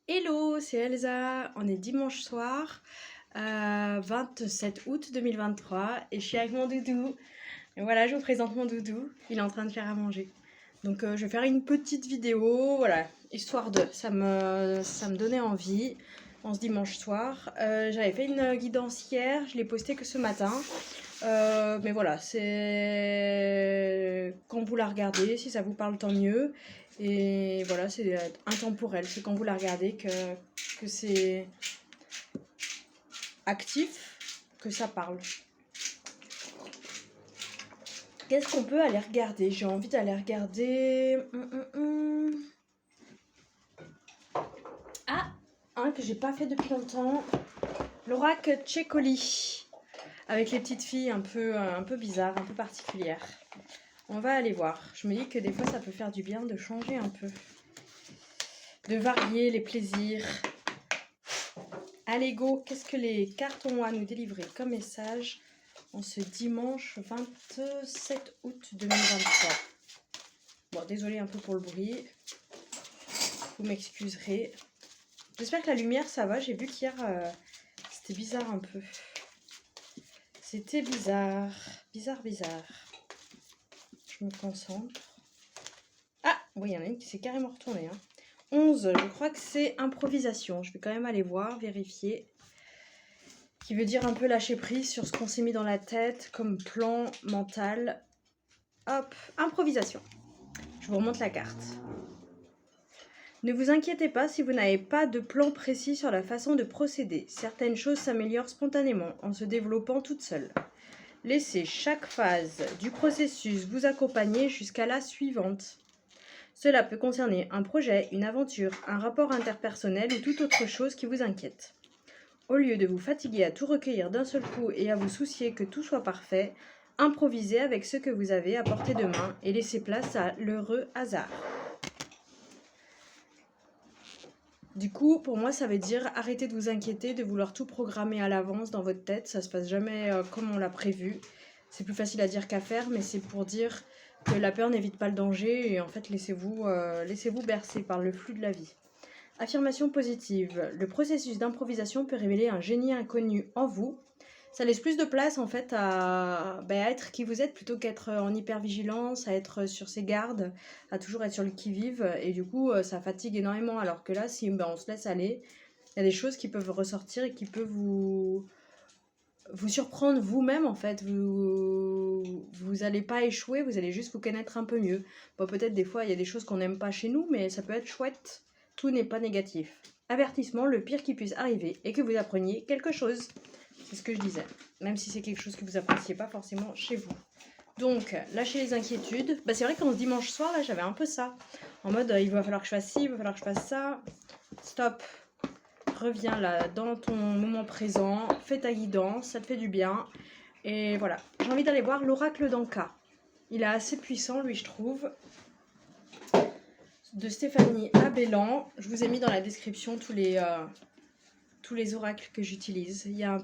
Hello, c'est Elsa. On est dimanche soir, 27 août 2023 et je suis avec mon doudou. Et voilà, je vous présente mon doudou. Il est en train de faire à manger. Donc je vais faire une petite vidéo, voilà, histoire de... Ça me donnait envie en ce dimanche soir. J'avais fait une guidance hier, je l'ai postée que ce matin. Mais voilà, c'est quand vous la regardez, si ça vous parle, tant mieux. Et voilà, c'est intemporel. C'est quand vous la regardez que c'est actif, que ça parle. Qu'est-ce qu'on peut aller regarder? J'ai envie d'aller regarder... Ah, un que j'ai pas fait depuis longtemps. L'oracle Tchécoli. Avec les petites filles un peu bizarres, un peu particulières. On va aller voir. Je me dis que des fois, ça peut faire du bien de changer un peu. De varier les plaisirs. Allez, go! Qu'est-ce que les cartes ont à nous délivrer comme message en ce dimanche 27 août 2023? Bon, désolé un peu pour le bruit. Vous m'excuserez. J'espère que la lumière, ça va. J'ai vu qu'hier, c'était bizarre un peu. C'était bizarre. Bizarre. Je me concentre. Ah! Oui, il y en a une qui s'est carrément retournée. 11, je crois que c'est improvisation. Je vais quand même aller voir, vérifier. Qui veut dire un peu lâcher prise sur ce qu'on s'est mis dans la tête comme plan mental. Hop, improvisation. Je vous remonte la carte. Ne vous inquiétez pas si vous n'avez pas de plan précis sur la façon de procéder. Certaines choses s'améliorent spontanément en se développant toutes seules. Laissez chaque phase du processus vous accompagner jusqu'à la suivante. Cela peut concerner un projet, une aventure, un rapport interpersonnel ou toute autre chose qui vous inquiète. Au lieu de vous fatiguer à tout recueillir d'un seul coup et à vous soucier que tout soit parfait, improvisez avec ce que vous avez à portée de main et laissez place à l'heureux hasard. Du coup, pour moi, ça veut dire arrêtez de vous inquiéter, de vouloir tout programmer à l'avance dans votre tête. Ça se passe jamais comme on l'a prévu. C'est plus facile à dire qu'à faire, mais c'est pour dire que la peur n'évite pas le danger et en fait, laissez-vous bercer par le flux de la vie. Affirmation positive. Le processus d'improvisation peut révéler un génie inconnu en vous. Ça laisse plus de place en fait à être qui vous êtes plutôt qu'être en hypervigilance, à être sur ses gardes, à toujours être sur le qui-vive. Et du coup, ça fatigue énormément. Alors que là, si on se laisse aller, il y a des choses qui peuvent ressortir et qui peuvent vous surprendre vous-même en fait. Vous allez pas échouer, vous allez juste vous connaître un peu mieux. Bon, peut-être des fois, il y a des choses qu'on n'aime pas chez nous, mais ça peut être chouette. Tout n'est pas négatif. Avertissement, le pire qui puisse arriver est que vous appreniez quelque chose. C'est ce que je disais. Même si c'est quelque chose que vous appréciez pas forcément chez vous. Donc, lâchez les inquiétudes. C'est vrai qu'en ce dimanche soir, là, j'avais un peu ça. En mode, il va falloir que je fasse ci, il va falloir que je fasse ça. Stop. Reviens là, dans ton moment présent. Fais ta guidance, ça te fait du bien. Et voilà. J'ai envie d'aller voir l'oracle d'Anka. Il est assez puissant, lui, je trouve. De Stéphanie Abellan. Je vous ai mis dans la description tous les oracles que j'utilise. Il y a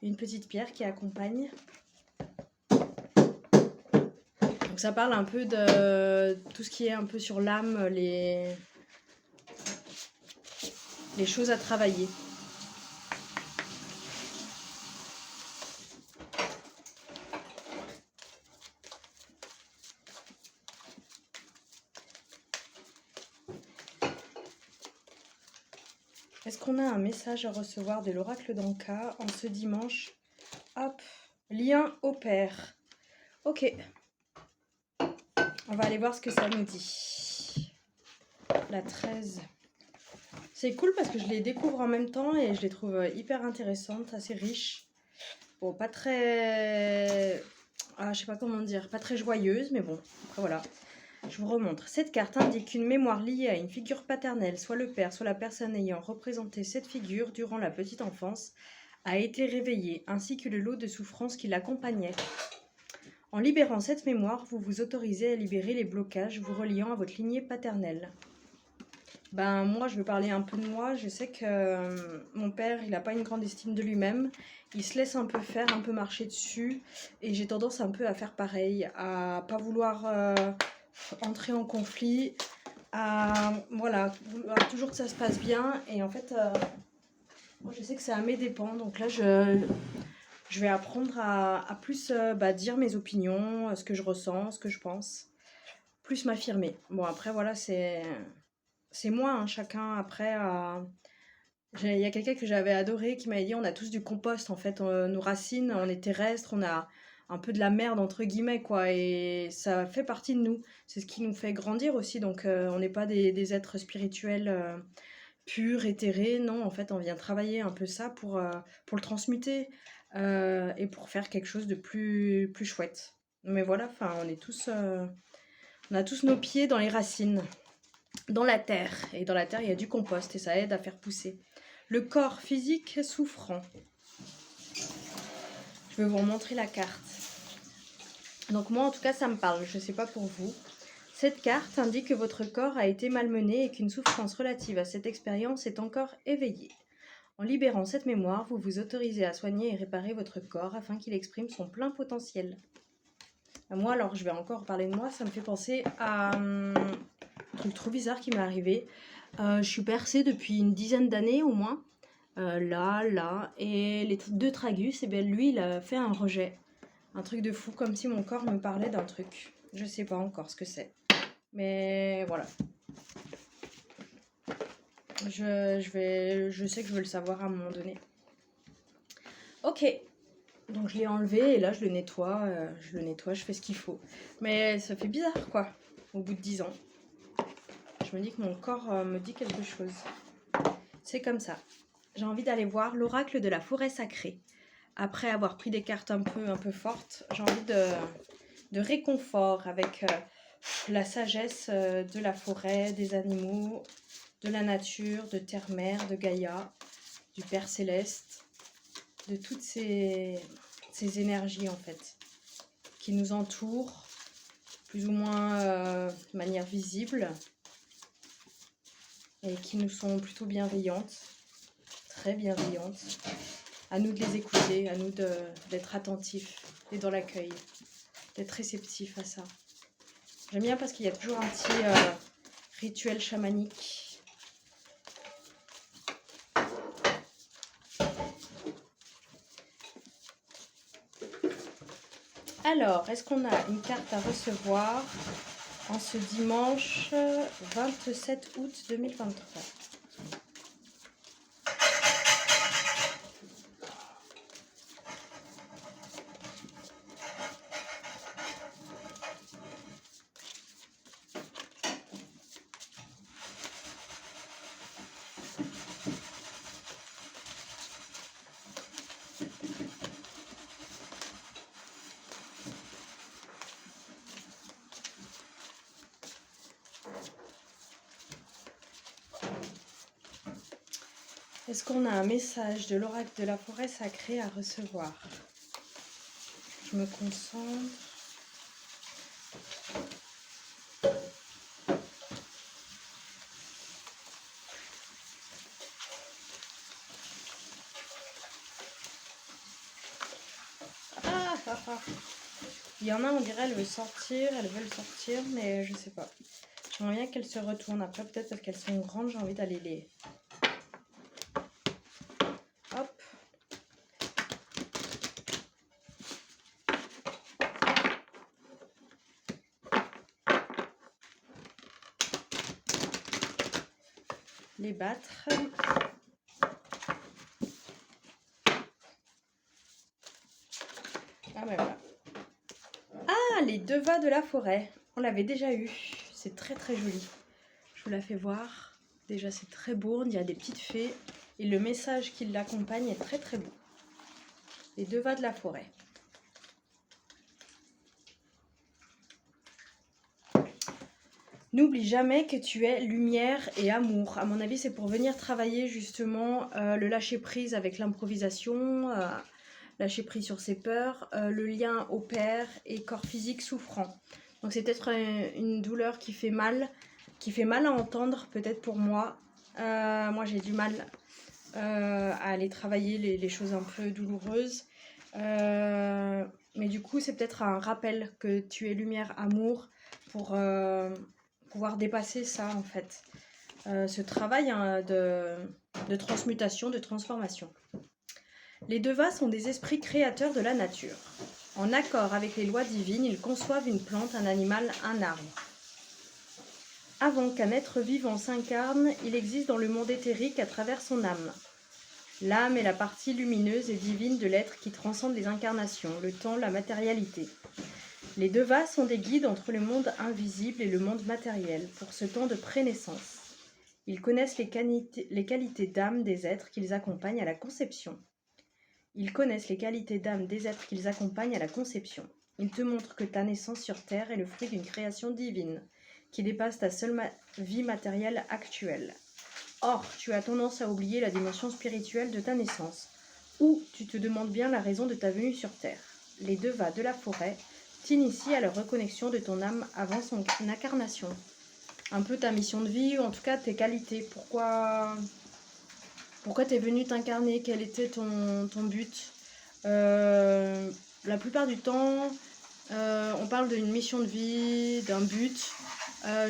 une petite pierre qui accompagne. Donc ça parle un peu de tout ce qui est un peu sur l'âme, les choses à travailler. Est-ce qu'on a un message à recevoir de l'oracle d'Anka en ce dimanche? Hop, lien au père. Ok. On va aller voir ce que ça nous dit. La 13. C'est cool parce que je les découvre en même temps et je les trouve hyper intéressantes, assez riches. Bon, pas très... je sais pas comment dire, pas très joyeuse, mais bon, après voilà. Je vous remontre. Cette carte indique qu'une mémoire liée à une figure paternelle, soit le père, soit la personne ayant représenté cette figure durant la petite enfance, a été réveillée, ainsi que le lot de souffrances qui l'accompagnait. En libérant cette mémoire, vous vous autorisez à libérer les blocages vous reliant à votre lignée paternelle. Moi, je veux parler un peu de moi. Je sais que mon père, il n'a pas une grande estime de lui-même. Il se laisse un peu faire, un peu marcher dessus. Et j'ai tendance un peu à faire pareil, à pas vouloir... entrer en conflit, voilà, vouloir toujours que ça se passe bien. Et en fait, moi je sais que c'est à mes dépens. Donc là, je vais apprendre à plus dire mes opinions, ce que je ressens, ce que je pense. Plus m'affirmer. Bon, après, voilà, c'est moi, hein, chacun après. Il y a quelqu'un que j'avais adoré qui m'avait dit on a tous du compost en fait, nos racines, on est terrestres, on a un peu de la merde entre guillemets quoi, et ça fait partie de nous. C'est ce qui nous fait grandir aussi, donc on n'est pas des êtres spirituels purs, éthérés, non, en fait on vient travailler un peu ça pour le transmuter et pour faire quelque chose de plus chouette. Mais voilà, enfin on a tous nos pieds dans les racines, dans la terre, et dans la terre il y a du compost et ça aide à faire pousser. Le corps physique souffrant. Je vais vous remontrer la carte. Donc moi en tout cas ça me parle, je ne sais pas pour vous. Cette carte indique que votre corps a été malmené et qu'une souffrance relative à cette expérience est encore éveillée. En libérant cette mémoire, vous vous autorisez à soigner et réparer votre corps afin qu'il exprime son plein potentiel. Moi alors je vais encore parler de moi, ça me fait penser à un truc trop bizarre qui m'est arrivé. Je suis percée depuis une dizaine d'années au moins. Là, et les deux tragus, et bien lui il a fait un rejet, un truc de fou, comme si mon corps me parlait d'un truc. Je sais pas encore ce que c'est, mais voilà. Je sais que je veux le savoir à un moment donné. Ok, donc je l'ai enlevé et là je le nettoie, je fais ce qu'il faut. Mais ça fait bizarre quoi, au bout de 10 ans. Je me dis que mon corps me dit quelque chose. C'est comme ça. J'ai envie d'aller voir l'oracle de la forêt sacrée. Après avoir pris des cartes un peu fortes, j'ai envie de réconfort avec la sagesse de la forêt, des animaux, de la nature, de Terre-Mère, de Gaïa, du Père Céleste, de toutes ces énergies en fait, qui nous entourent, plus ou moins de manière visible, et qui nous sont plutôt bienveillantes, très bienveillantes. À nous de les écouter, à nous d'être attentifs et dans l'accueil, d'être réceptifs à ça. J'aime bien parce qu'il y a toujours un petit rituel chamanique. Alors, est-ce qu'on a une carte à recevoir en ce dimanche 27 août 2023 ? Est-ce qu'on a un message de l'oracle de la forêt sacrée à recevoir ? Je me concentre. Il y en a, on dirait, elles veulent sortir, mais je sais pas. J'aimerais bien qu'elles se retournent. Après, peut-être parce qu'elles sont grandes, j'ai envie d'aller les... Hop. Les battre. Ah ben voilà. Ah, les devas de la forêt. On l'avait déjà eu. C'est très très joli. Je vous la fais voir. Déjà, c'est très beau. Il y a des petites fées. Et le message qui l'accompagne est très très beau. Les devas de la forêt. N'oublie jamais que tu es lumière et amour. À mon avis, c'est pour venir travailler justement le lâcher-prise avec l'improvisation, lâcher prise sur ses peurs, le lien au père et corps physique souffrant. Donc c'est peut-être une douleur qui fait mal à entendre, peut-être pour moi. Moi, j'ai du mal à aller travailler les choses un peu douloureuses. Mais du coup, c'est peut-être un rappel que tu es lumière, amour pour pouvoir dépasser ça en fait. Ce travail hein, de transmutation, de transformation. Les devas sont des esprits créateurs de la nature. En accord avec les lois divines, ils conçoivent une plante, un animal, un arbre. Avant qu'un être vivant s'incarne, il existe dans le monde éthérique à travers son âme. L'âme est la partie lumineuse et divine de l'être qui transcende les incarnations, le temps, la matérialité. Les devas sont des guides entre le monde invisible et le monde matériel pour ce temps de prénaissance. Ils connaissent les qualités d'âme des êtres qu'ils accompagnent à la conception. Ils connaissent les qualités d'âme des êtres qu'ils accompagnent à la conception. Ils te montrent que ta naissance sur Terre est le fruit d'une création divine, qui dépasse ta seule vie matérielle actuelle. Or, tu as tendance à oublier la dimension spirituelle de ta naissance, ou tu te demandes bien la raison de ta venue sur Terre. Les devas de la forêt t'initient à la reconnexion de ton âme avant son incarnation. Un peu ta mission de vie, ou en tout cas tes qualités. Pourquoi tu es venu t'incarner? Quel était ton but? La plupart du temps, on parle d'une mission de vie, d'un but.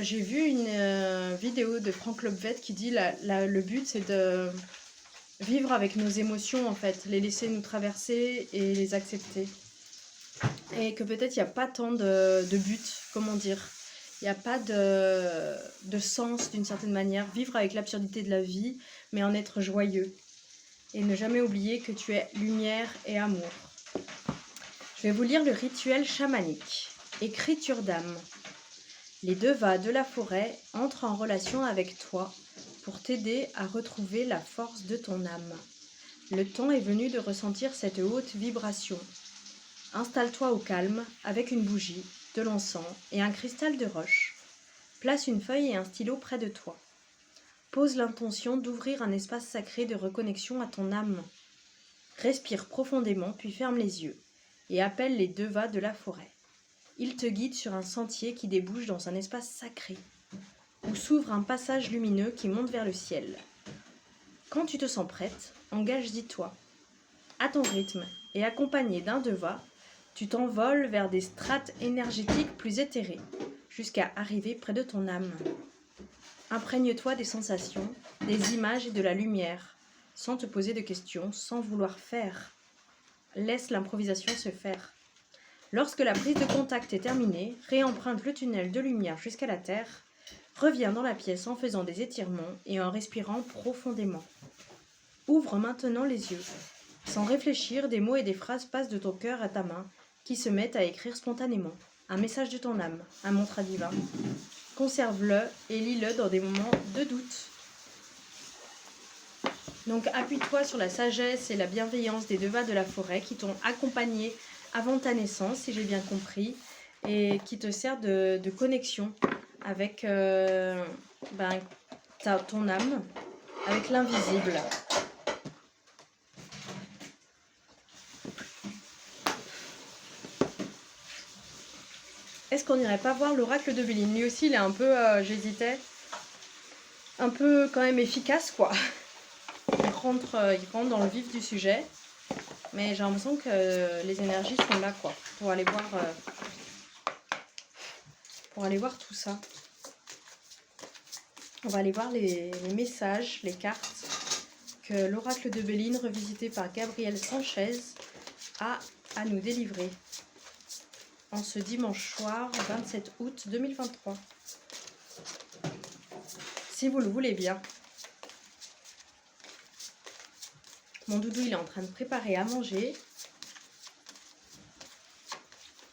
J'ai vu une vidéo de Franck Lobvet qui dit le but c'est de vivre avec nos émotions en fait, les laisser nous traverser et les accepter. Et que peut-être il n'y a pas tant de but, comment dire, il n'y a pas de sens d'une certaine manière, vivre avec l'absurdité de la vie, mais en être joyeux. Et ne jamais oublier que tu es lumière et amour. Je vais vous lire le rituel chamanique. Écriture d'âme. Les devas de la forêt entrent en relation avec toi pour t'aider à retrouver la force de ton âme. Le temps est venu de ressentir cette haute vibration. Installe-toi au calme avec une bougie, de l'encens et un cristal de roche. Place une feuille et un stylo près de toi. Pose l'intention d'ouvrir un espace sacré de reconnexion à ton âme. Respire profondément puis ferme les yeux et appelle les devas de la forêt. Ils te guident sur un sentier qui débouche dans un espace sacré, où s'ouvre un passage lumineux qui monte vers le ciel. Quand tu te sens prête, engage-y-toi. À ton rythme et accompagné d'un deva, tu t'envoles vers des strates énergétiques plus éthérées, jusqu'à arriver près de ton âme. Imprègne-toi des sensations, des images et de la lumière, sans te poser de questions, sans vouloir faire. Laisse l'improvisation se faire. Lorsque la prise de contact est terminée, réemprunte le tunnel de lumière jusqu'à la Terre, reviens dans la pièce en faisant des étirements et en respirant profondément. Ouvre maintenant les yeux. Sans réfléchir, des mots et des phrases passent de ton cœur à ta main, qui se mettent à écrire spontanément. Un message de ton âme, un mantra divin. Conserve-le et lis-le dans des moments de doute. Donc appuie-toi sur la sagesse et la bienveillance des devas de la forêt qui t'ont accompagné avant ta naissance, si j'ai bien compris, et qui te sert de connexion avec ton âme, avec l'invisible. Est-ce qu'on n'irait pas voir l'oracle de Béline? Lui aussi, il est un peu, j'hésitais, un peu quand même efficace, quoi. Il rentre dans le vif du sujet, mais j'ai l'impression que les énergies sont là, quoi, pour aller voir tout ça. On va aller voir les messages, les cartes que l'oracle de Béline, revisité par Gabriel Sanchez, a à nous délivrer en ce dimanche soir 27 août 2023. Si vous le voulez bien. Mon doudou, il est en train de préparer à manger.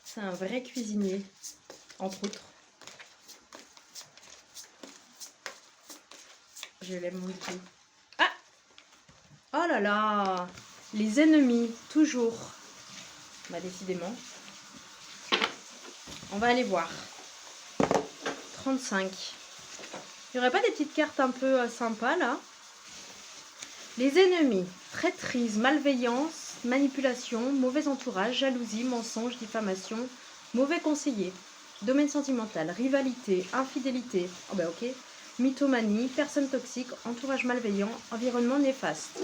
C'est un vrai cuisinier, entre autres. Je l'aime, mon doudou. Ah! Oh là là! Les ennemis, toujours. Bah, décidément. On va aller voir. 35. Il n'y aurait pas des petites cartes un peu sympas, là? Les ennemis. Traîtrise, malveillance, manipulation, mauvais entourage, jalousie, mensonge, diffamation, mauvais conseiller, domaine sentimental, rivalité, infidélité, oh ben ok, mythomanie, personne toxique, entourage malveillant, environnement néfaste.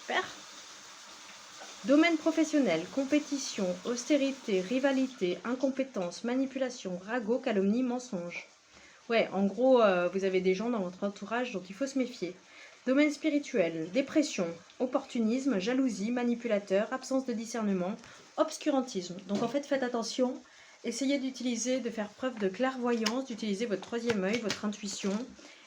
Super. Domaine professionnel, compétition, austérité, rivalité, incompétence, manipulation, ragot, calomnie, mensonge. Ouais, en gros, vous avez des gens dans votre entourage dont il faut se méfier. Domaine spirituel, dépression, opportunisme, jalousie, manipulateur, absence de discernement, obscurantisme. Donc en fait, faites attention. Essayez d'utiliser, de faire preuve de clairvoyance, d'utiliser votre troisième œil, votre intuition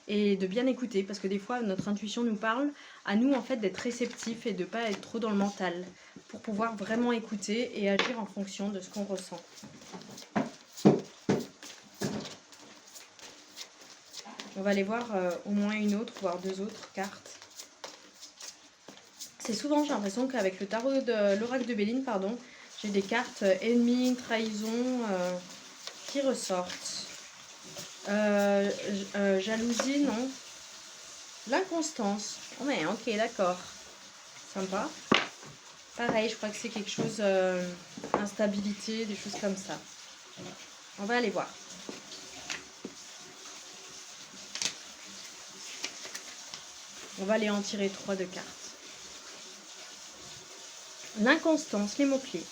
et de bien écouter parce que des fois, notre intuition nous parle à nous en fait d'être réceptifs et de ne pas être trop dans le mental pour pouvoir vraiment écouter et agir en fonction de ce qu'on ressent. On va aller voir au moins une autre, voire deux autres cartes. C'est souvent, j'ai l'impression qu'avec le tarot de l'oracle de Béline, pardon, j'ai des cartes ennemis, trahison qui ressortent. Jalousie, non. L'inconstance. Oh mais ok, d'accord. Sympa. Pareil, je crois que c'est quelque chose, instabilité, des choses comme ça. On va aller voir. On va aller en tirer 3 de cartes. L'inconstance, les mots-clés.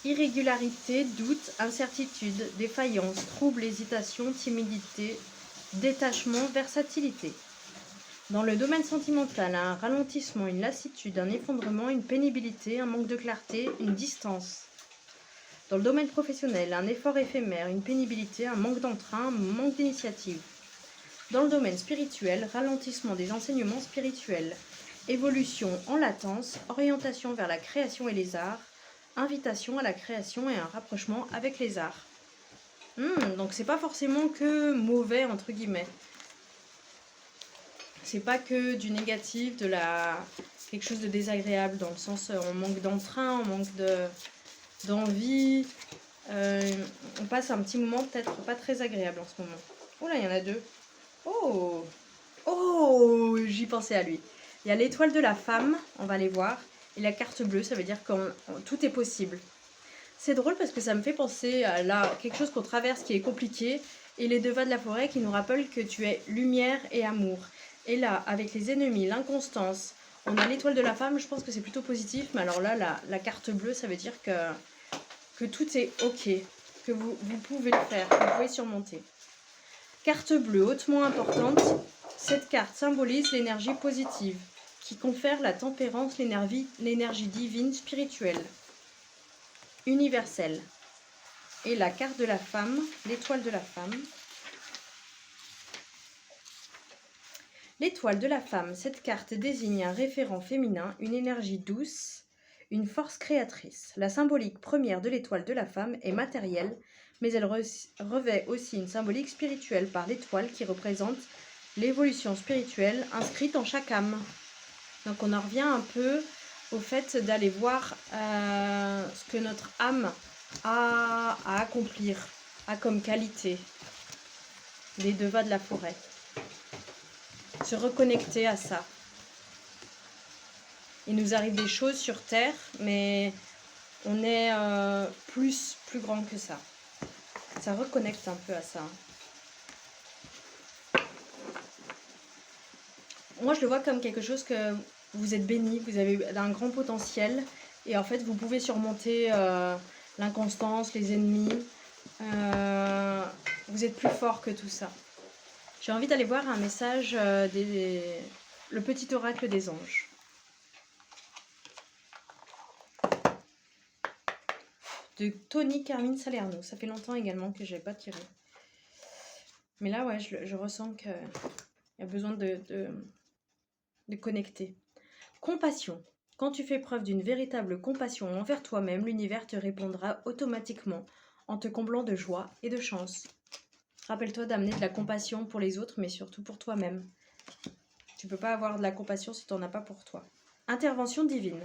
Irrégularité, doute, incertitude, défaillance, trouble, hésitation, timidité, détachement, versatilité. Dans le domaine sentimental, un ralentissement, une lassitude, un effondrement, une pénibilité, un manque de clarté, une distance. Dans le domaine professionnel, un effort éphémère, une pénibilité, un manque d'entrain, un manque d'initiative. Dans le domaine spirituel, ralentissement des enseignements spirituels, évolution en latence, orientation vers la création et les arts, invitation à la création et un rapprochement avec les arts. Donc c'est pas forcément que mauvais entre guillemets. C'est pas que du négatif, quelque chose de désagréable dans le sens on manque d'entrain, on manque d'envie. On passe un petit moment peut-être pas très agréable en ce moment. Oh là, il y en a deux. Oh, j'y pensais à lui. Il y a l'étoile de la femme, on va les voir. Et la carte bleue, ça veut dire que tout est possible. C'est drôle parce que ça me fait penser à quelque chose qu'on traverse qui est compliqué. Et les devas de la forêt qui nous rappellent que tu es lumière et amour. Et là, avec les ennemis, l'inconstance, on a l'étoile de la femme, je pense que c'est plutôt positif. Mais alors là, la carte bleue, ça veut dire que tout est ok. Que vous pouvez le faire, que vous pouvez surmonter. Carte bleue hautement importante, cette carte symbolise l'énergie positive, qui confère la tempérance, l'énergie divine, spirituelle, universelle. Et la carte de la femme, l'étoile de la femme. L'étoile de la femme, cette carte désigne un référent féminin, une énergie douce, une force créatrice. La symbolique première de l'étoile de la femme est matérielle, mais elle revêt aussi une symbolique spirituelle par l'étoile qui représente l'évolution spirituelle inscrite en chaque âme. Donc on en revient un peu au fait d'aller voir ce que notre âme a à accomplir, a comme qualité. Les devas de la forêt. Se reconnecter à ça. Il nous arrive des choses sur Terre, mais on est plus grand que ça. Ça reconnecte un peu à ça. Moi, je le vois comme quelque chose que vous êtes béni, vous avez un grand potentiel. Et en fait, vous pouvez surmonter l'inconstance, les ennemis. Vous êtes plus fort que tout ça. J'ai envie d'aller voir un message le petit oracle des anges. De Tony Carmine Salerno. Ça fait longtemps également que je n'ai pas tiré. Mais là, ouais, je ressens qu'il y a besoin de connecter. Compassion. Quand tu fais preuve d'une véritable compassion envers toi-même, l'univers te répondra automatiquement en te comblant de joie et de chance. Rappelle-toi d'amener de la compassion pour les autres, mais surtout pour toi-même. Tu ne peux pas avoir de la compassion si tu n'en as pas pour toi. Intervention divine.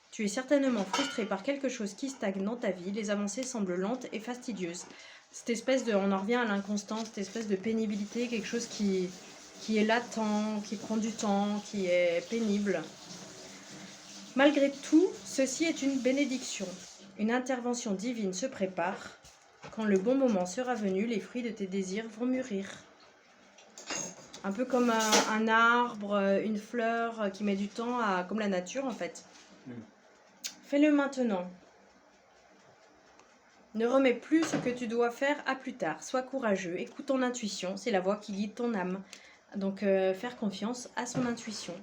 Tu es certainement frustré par quelque chose qui stagne dans ta vie. Les avancées semblent lentes et fastidieuses. Cette espèce on en revient à l'inconstance, cette espèce de pénibilité, quelque chose qui est latent, qui prend du temps, qui est pénible. Malgré tout, ceci est une bénédiction. Une intervention divine se prépare. Quand le bon moment sera venu, les fruits de tes désirs vont mûrir. Un peu comme un arbre, une fleur qui met du temps comme la nature en fait. Fais-le maintenant. Ne remets plus ce que tu dois faire à plus tard. Sois courageux, écoute ton intuition, c'est la voix qui guide ton âme. Donc faire confiance à son intuition.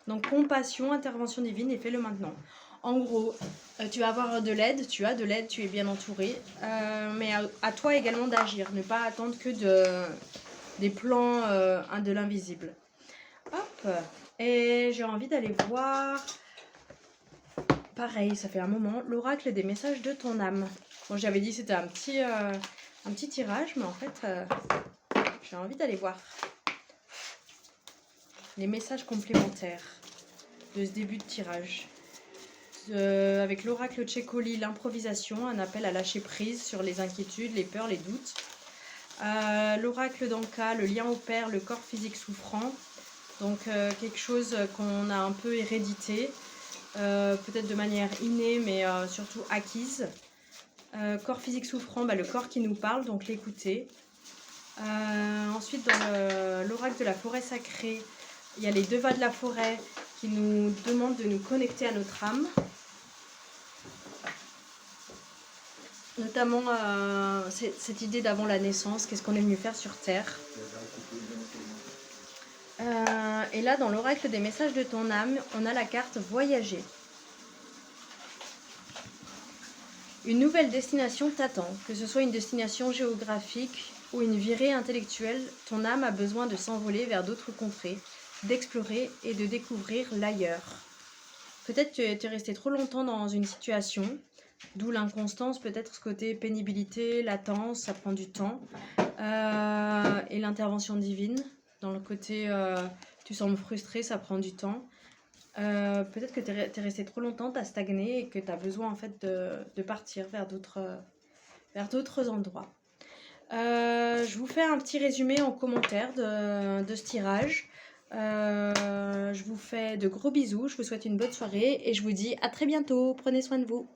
Donc compassion, intervention divine et fais-le maintenant. En gros, tu vas avoir de l'aide, tu as de l'aide, tu es bien entouré, mais à toi également d'agir, ne pas attendre que des plans de l'invisible. Hop, et j'ai envie d'aller voir, pareil, ça fait un moment, l'oracle des messages de ton âme. Bon, j'avais dit c'était un petit tirage, mais en fait, j'ai envie d'aller voir les messages complémentaires de ce début de tirage. Avec l'oracle Tchécoli, l'improvisation, un appel à lâcher prise sur les inquiétudes, les peurs, les doutes. L'oracle d'Anka, le lien au père, le corps physique souffrant. Donc quelque chose qu'on a un peu hérédité, peut-être de manière innée, mais surtout acquise. Corps physique souffrant, le corps qui nous parle, donc l'écouter. Ensuite, dans l'oracle de la forêt sacrée, il y a les devas de la forêt qui nous demandent de nous connecter à notre âme. Notamment cette idée d'avant la naissance, qu'est-ce qu'on est venu faire sur Terre. Et là, dans l'oracle des messages de ton âme, on a la carte Voyager. Une nouvelle destination t'attend, que ce soit une destination géographique ou une virée intellectuelle, ton âme a besoin de s'envoler vers d'autres contrées, d'explorer et de découvrir l'ailleurs. Peut-être que tu es resté trop longtemps dans une situation, d'où l'inconstance, peut-être ce côté pénibilité, latence, ça prend du temps, et l'intervention divine, dans le côté tu sembles frustré, ça prend du temps. Peut-être que tu es resté trop longtemps, tu as stagné et que tu as besoin en fait de partir vers d'autres endroits. Je vous fais un petit résumé en commentaire de ce tirage. Je vous fais de gros bisous, je vous souhaite une bonne soirée et je vous dis à très bientôt. Prenez soin de vous.